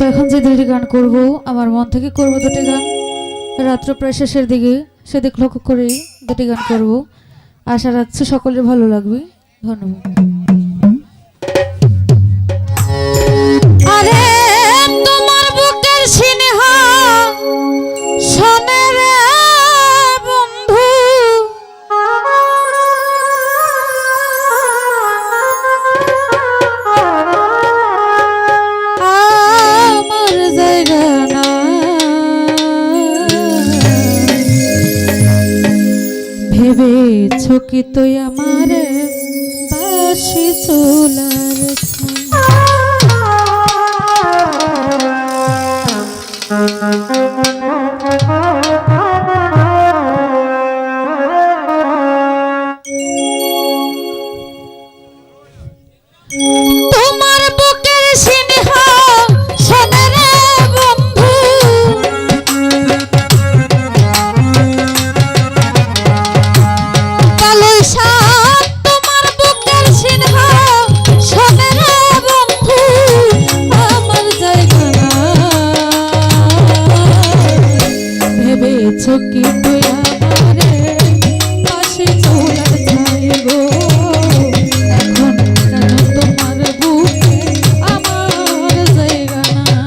এখন যে দুটি গান করব আমার মন থেকে করব দুটি গান। রাত্র প্রায় শেষের দিকে সেদিক লক্ষ্য করেই দুটি গান করব। আশা রাখছি সকলের ভালো লাগবে। ধন্যবাদ। আরে তোমার বুকের সিনহা শোনে রে বন্ধু, আমার জায়গা না ভেবেছ কি তুই আমার বাসি চুলার তোমার বুকের সিনহা শোনে রে বন্ধু, কালোই সাপ তোমার বুকের সিনহা শোনে রে বন্ধু, আমার জায়গা না ভেবেছ কি তুই আমারে পাশে চুলার ছাইব, এখন কেন তোমার বুকে আমার জায়গা না।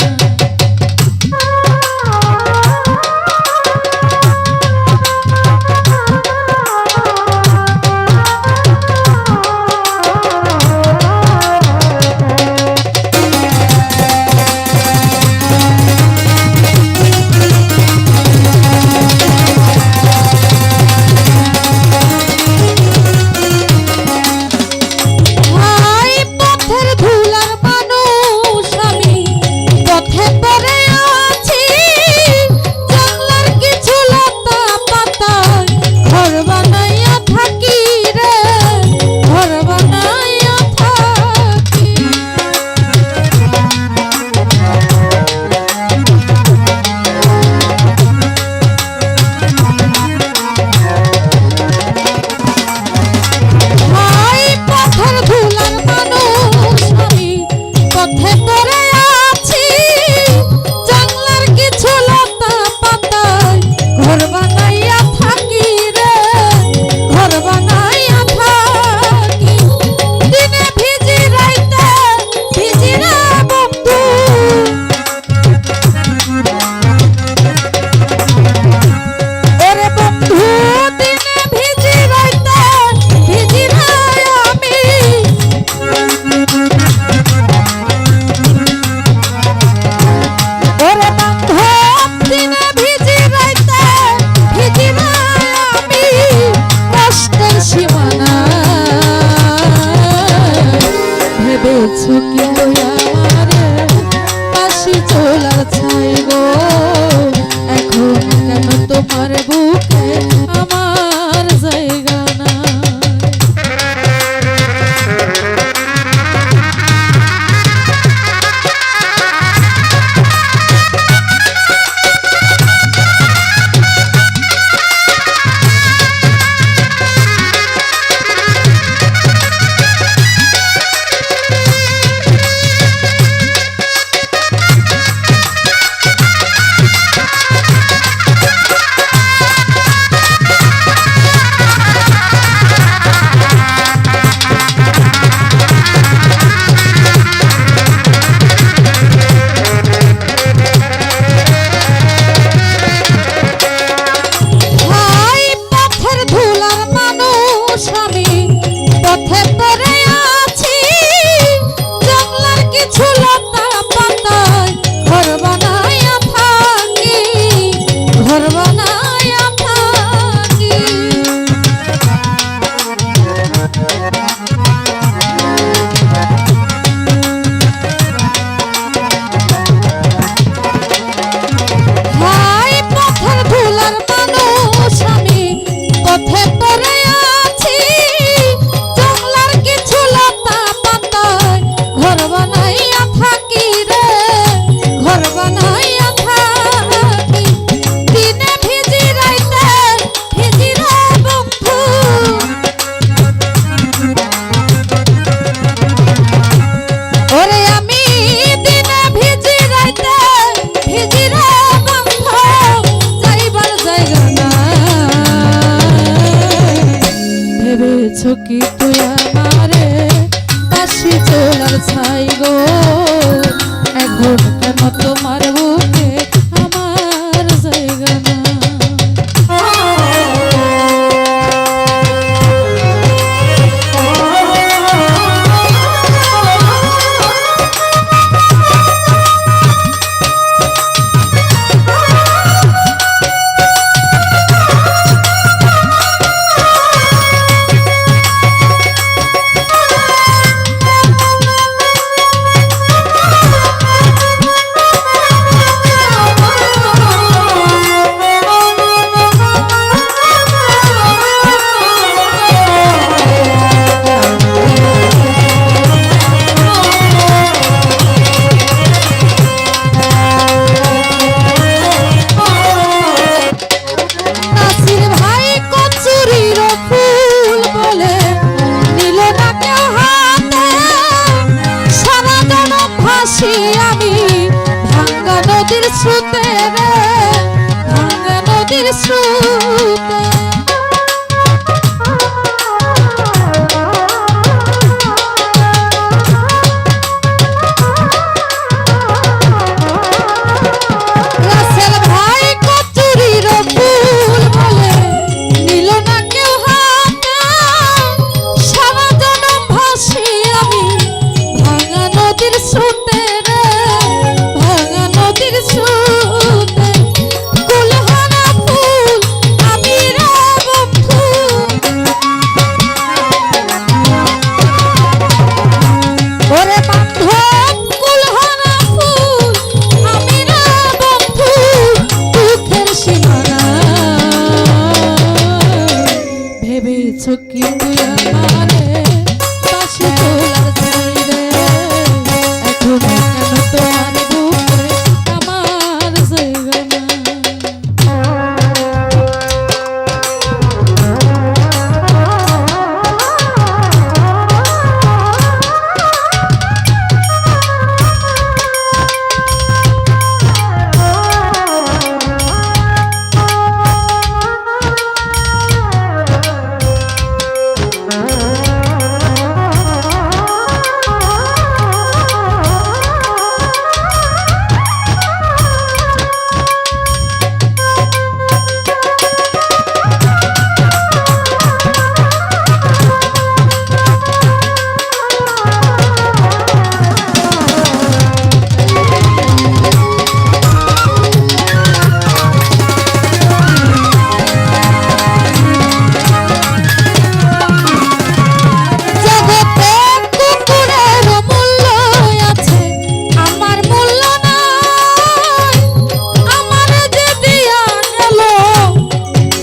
ভেবেছ কি তুই আমারে পাশে চুলার ছাইব, এখন কেন তোমার বুকে আমার জায়গা না। ওরে আমি দিনে ভিজি রাইতে ভেবেছো কি তুই আমারে বাসি চলার ছাই গো, এখন কেন তোমার বুকে আমার জায়গা না? শ্রুতে রে ভাঙা নদীর শ্রুতে রাসেল ভাই কচুরির ফুল বলে নিল না কেউ হাতে, সারা জনম ভাসি আমি ভাঙা নদীর শ্রুতে রে ভাঙা নদীর শ্রুতে। কুলহারা ফুল আমি রে বন্ধু, ওরে বান্ধব কুলহারা ফুল আমি রে বন্ধু, দুঃখের সীমানা ভেবেছো কি তুই আমারে বাসি চলার ছাই রে, এখন কেন তোমার বুকে আমার জায়গা না?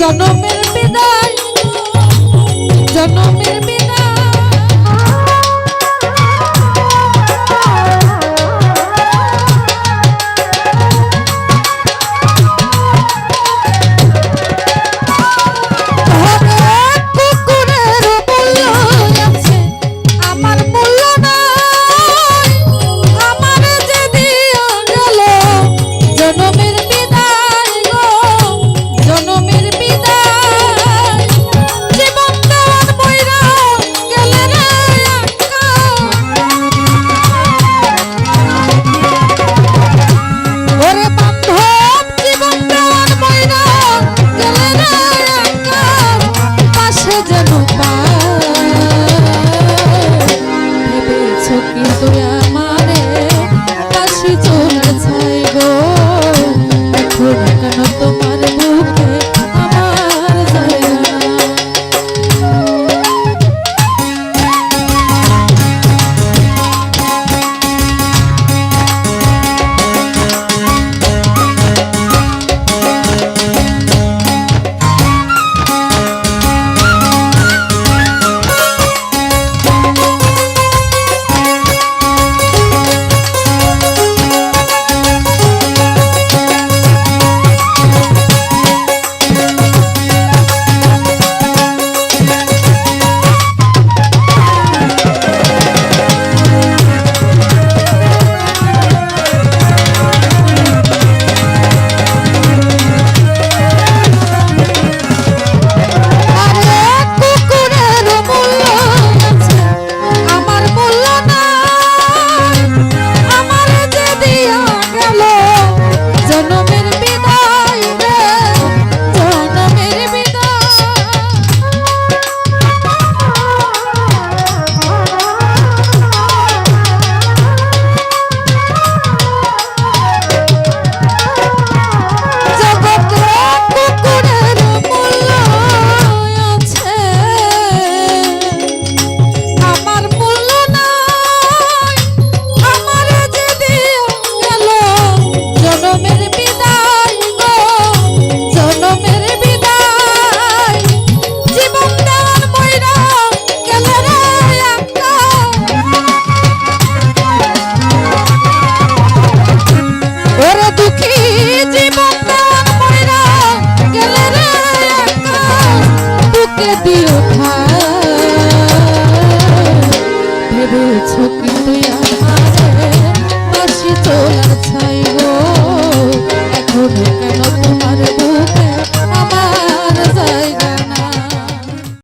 জনমের বিদায় জনমের বিদায় কুকুরের মূল্য আছে আমার মূল্য নাই, আমার যে দিয়া গেল জনমের বিদায় গো জনমের বিদায়, জীবন দেওয়ার বইরা গেলে রে একা, ওরে বান্ধব জীবন দেওয়ার বইরা গেলে রে একা, পাশে যেন পাই। ভেবেছো কি তুই আমারে বাসি চলার ছাই গো, এখন কেন তোমার বুকে আমার জায়গা না? ভেবেছ কিন্তু আমার